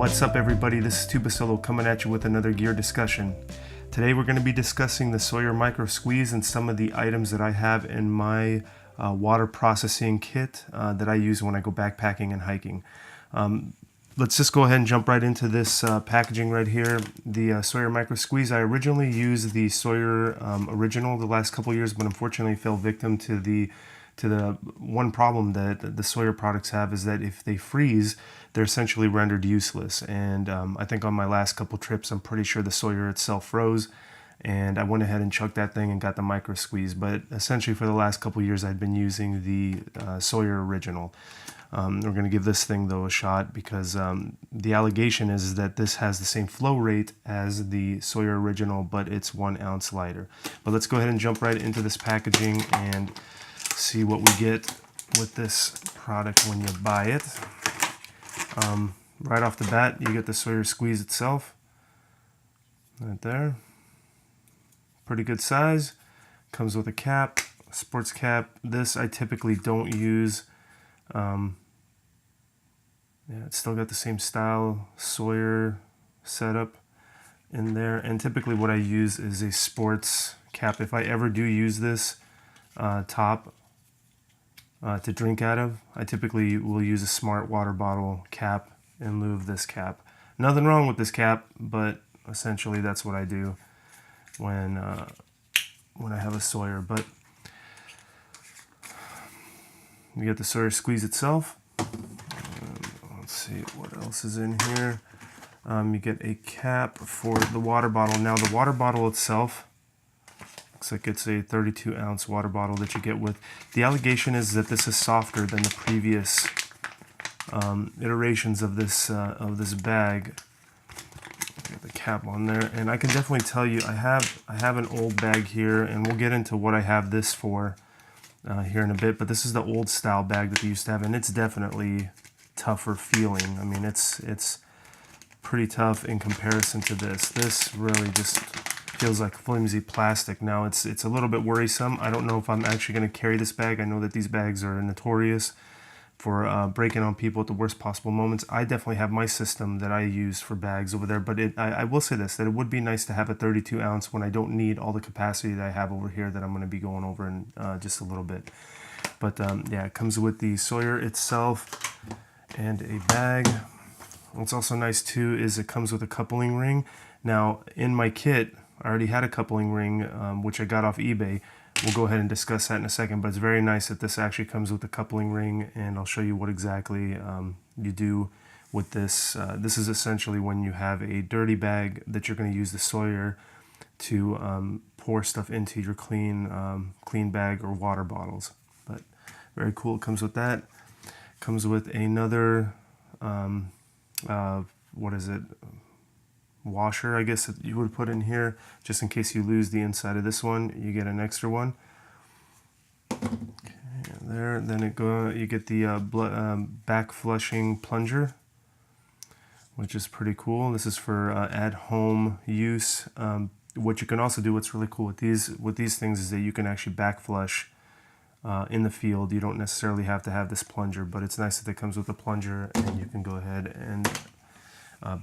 What's up everybody, this is Tubasolo coming at you with another gear discussion. Today we're going to be discussing the Sawyer Micro Squeeze and some of the items that I have in my water processing kit that I use when I go backpacking and hiking. Let's just go ahead and jump right into this packaging right here. The Sawyer Micro Squeeze, I originally used the Sawyer Original the last couple years, but unfortunately fell victim to the one problem that the Sawyer products have, is that if they freeze, they're essentially rendered useless. And I think on my last couple trips, I'm pretty sure the Sawyer itself froze, and I went ahead and chucked that thing and got the Micro Squeeze. But essentially for the last couple years, I'd been using the Sawyer Original. We're going to give this thing though a shot, because the allegation is that this has the same flow rate as the Sawyer Original, but it's 1 ounce lighter. But let's go ahead and jump right into this packaging and see what we get with this product when you buy it. Right off the bat, you get the Sawyer Squeeze itself. Right there. Pretty good size. Comes with a cap, a sports cap. This I typically don't use. Yeah, it's still got the same style Sawyer setup in there. And typically what I use is a sports cap. If I ever do use this top to drink out of, I typically will use a smart water bottle cap in lieu of this cap. Nothing wrong with this cap, but essentially that's what I do when I have a Sawyer. But you get the Sawyer Squeeze itself. Let's see what else is in here. You get a cap for the water bottle. Now the water bottle itself looks like it's a 32 ounce water bottle that you get with. The allegation is that this is softer than the previous iterations of this bag. Get the cap on there, and I can definitely tell you I have an old bag here, and we'll get into what I have this for here in a bit. But this is the old style bag that they used to have, and it's definitely tougher feeling. I mean, it's pretty tough in comparison to this. This really just feels like flimsy plastic. Now it's a little bit worrisome. I don't know if I'm actually going to carry this bag. I know that these bags are notorious for breaking on people at the worst possible moments. I definitely have my system that I use for bags over there, but I will say this, that it would be nice to have a 32 ounce when I don't need all the capacity that I have over here that I'm going to be going over in just a little bit. But yeah, it comes with the Sawyer itself and a bag. What's also nice too is it comes with a coupling ring. Now in my kit, I already had a coupling ring, which I got off eBay. We'll go ahead and discuss that in a second, but it's very nice that this actually comes with a coupling ring, and I'll show you what exactly you do with this. This is essentially when you have a dirty bag that you're going to use the Sawyer to pour stuff into your clean bag or water bottles. But very cool. It comes with that. Comes with another, what is it? Washer, I guess, that you would put in here just in case you lose the inside of this one. You get an extra one. Okay, there. Then you get the back flushing plunger, which is pretty cool. This is for at-home use. What you can also do, what's really cool with these things, is that you can actually back flush in the field. You don't necessarily have to have this plunger, but it's nice that it comes with a plunger, and you can go ahead and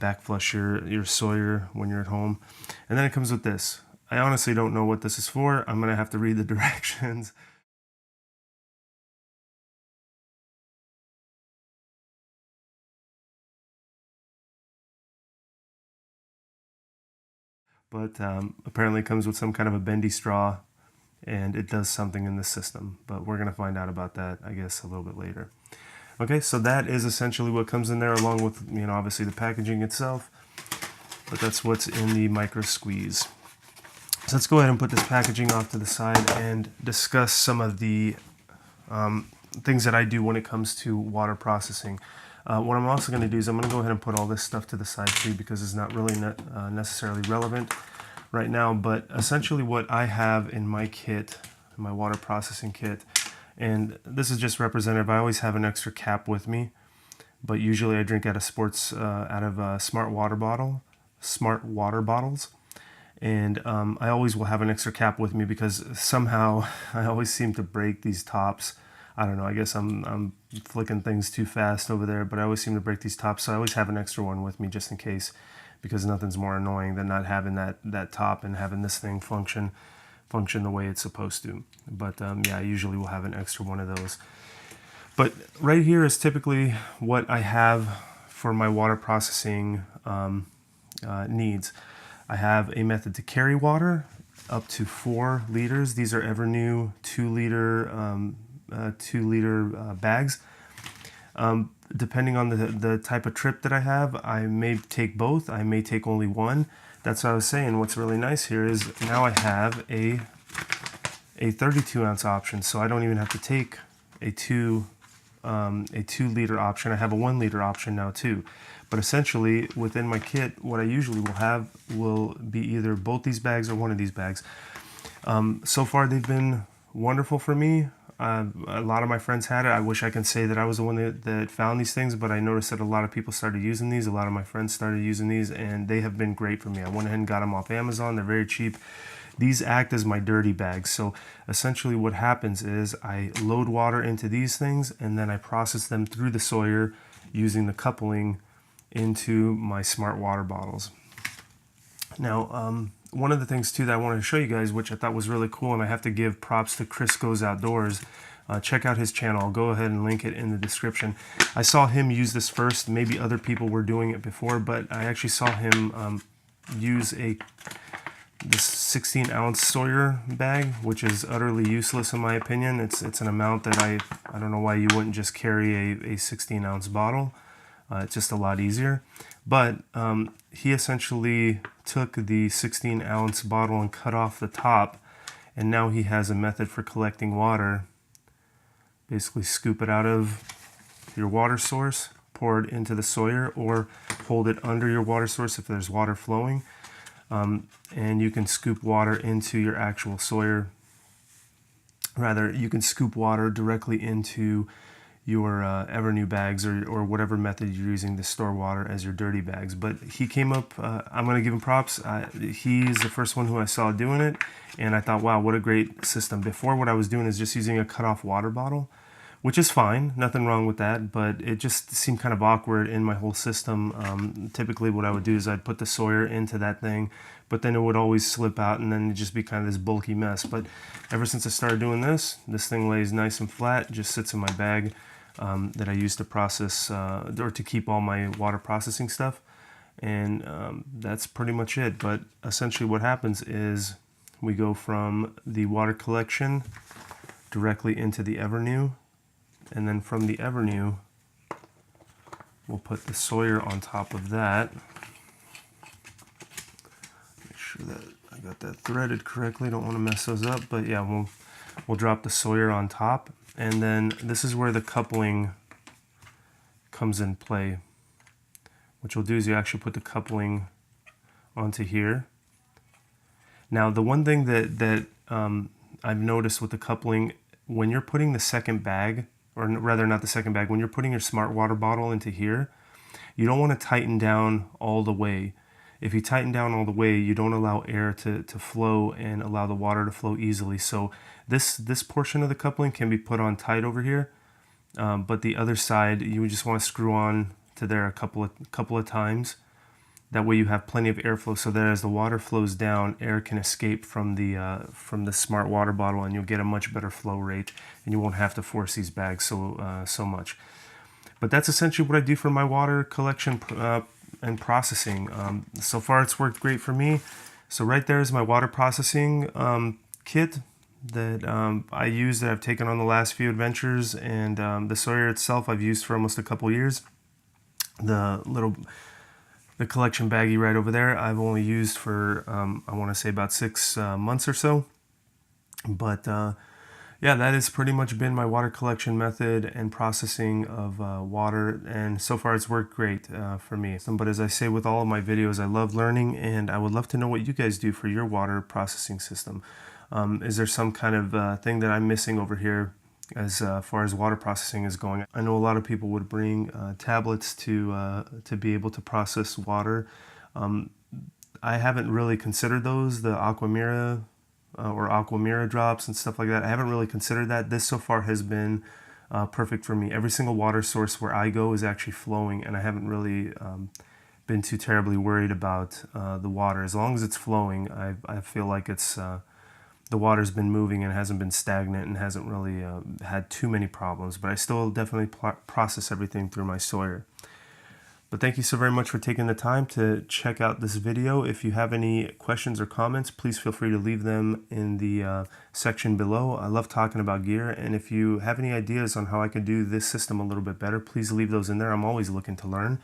back flush your Sawyer when you're at home. And then it comes with this. I honestly don't know what this is for. I'm gonna have to read the directions. But apparently it comes with some kind of a bendy straw, and it does something in the system. But we're gonna find out about that, I guess, a little bit later. Okay, so that is essentially what comes in there, along with, you know, obviously the packaging itself. But that's what's in the Micro Squeeze. So let's go ahead and put this packaging off to the side and discuss some of the things that I do when it comes to water processing. What I'm also going to do is I'm going to go ahead and put all this stuff to the side too, because it's not really necessarily relevant right now. But essentially what I have in my kit, my water processing kit, and this is just representative. I always have an extra cap with me, but usually I drink out of smart water bottles. And I always will have an extra cap with me, because somehow I always seem to break these tops I don't know, I guess I'm flicking things too fast over there, but I always seem to break these tops, so I always have an extra one with me just in case, because nothing's more annoying than not having that top and having this thing function the way it's supposed to. But yeah, I usually will have an extra one of those. But right here is typically what I have for my water processing needs. I have a method to carry water up to 4 liters. These are ever new 2-liter bags. Depending on the type of trip that I have, I may take both. I may take only one. That's what I was saying. What's really nice here is now I have a 32 ounce option, so I don't even have to take a 2-liter option. I have a 1-liter option now too. But essentially within my kit, what I usually will have will be either both these bags or one of these bags. So far they've been wonderful for me. A lot of my friends had it. I wish I could say that I was the one that found these things, but I noticed that a lot of people started using these. A lot of my friends started using these, and they have been great for me. I went ahead and got them off Amazon. They're very cheap. These act as my dirty bags. So essentially what happens is I load water into these things, and then I process them through the Sawyer using the coupling into my smart water bottles. Now, one of the things too that I wanted to show you guys, which I thought was really cool, and I have to give props to Chris Goes Outdoors. Check out his channel. I'll go ahead and link it in the description. I saw him use this first. Maybe other people were doing it before, but I actually saw him use this 16 ounce Sawyer bag, which is utterly useless in my opinion. It's an amount that I don't know why you wouldn't just carry a 16 ounce bottle. It's just a lot easier. But he essentially took the 16 ounce bottle and cut off the top, and now he has a method for collecting water. Basically scoop it out of your water source, pour it into the Sawyer, or hold it under your water source if there's water flowing. And you can scoop water into your actual Sawyer. Rather, you can scoop water directly into your Evernew bags or whatever method you're using to store water as your dirty bags. But he came up, I'm going to give him props. He's the first one who I saw doing it, and I thought, wow, what a great system. Before, what I was doing is just using a cut-off water bottle, which is fine, nothing wrong with that, but it just seemed kind of awkward in my whole system. Typically what I would do is I'd put the Sawyer into that thing, but then it would always slip out and then it'd just be kind of this bulky mess. But ever since I started doing this thing lays nice and flat, just sits in my bag that I use to process or to keep all my water processing stuff. And that's pretty much it. But essentially what happens is we go from the water collection directly into the Evernew. And then from the Evernew, we'll put the Sawyer on top of that. Make sure that I got that threaded correctly. Don't want to mess those up. But yeah, we'll drop the Sawyer on top. And then this is where the coupling comes in play. What you'll do is you actually put the coupling onto here. Now, the one thing that I've noticed with the coupling, when you're putting the second bag, or rather not the second bag, when you're putting your smart water bottle into here, you don't want to tighten down all the way. If you tighten down all the way, you don't allow air to flow and allow the water to flow easily. So this portion of the coupling can be put on tight over here, but the other side, you would just want to screw on to there a couple of times. That way you have plenty of airflow, so that as the water flows down, air can escape from the smart water bottle, and you'll get a much better flow rate, and you won't have to force these bags so much. But that's essentially what I do for my water collection and processing. So far, it's worked great for me. So right there is my water processing kit that I use, that I've taken on the last few adventures, and the Sawyer itself I've used for almost a couple years. The collection baggie right over there, I've only used for, I want to say about 6 months or so. But yeah, that has pretty much been my water collection method and processing of water. And so far it's worked great for me. But as I say with all of my videos, I love learning, and I would love to know what you guys do for your water processing system. Is there some kind of thing that I'm missing over here as far as water processing is going? I know a lot of people would bring tablets to be able to process water. I haven't really considered those, the Aquamira or Aquamira drops and stuff like that. I haven't really considered that. This so far has been perfect for me. Every single water source where I go is actually flowing, and I haven't really been too terribly worried about the water. As long as it's flowing, I feel like it's the water's been moving and hasn't been stagnant and hasn't really had too many problems. But I still definitely process everything through my Sawyer. But thank you so very much for taking the time to check out this video. If you have any questions or comments, please feel free to leave them in the section below. I love talking about gear, and if you have any ideas on how I could do this system a little bit better, please leave those in there. I'm always looking to learn.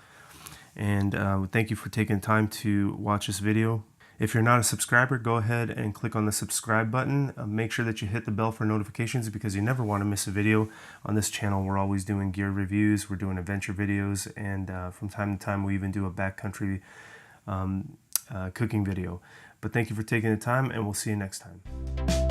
And thank you for taking time to watch this video. If you're not a subscriber, go ahead and click on the subscribe button. Make sure that you hit the bell for notifications, because you never want to miss a video. On this channel, we're always doing gear reviews, we're doing adventure videos, and from time to time we even do a backcountry cooking video. But thank you for taking the time, and we'll see you next time.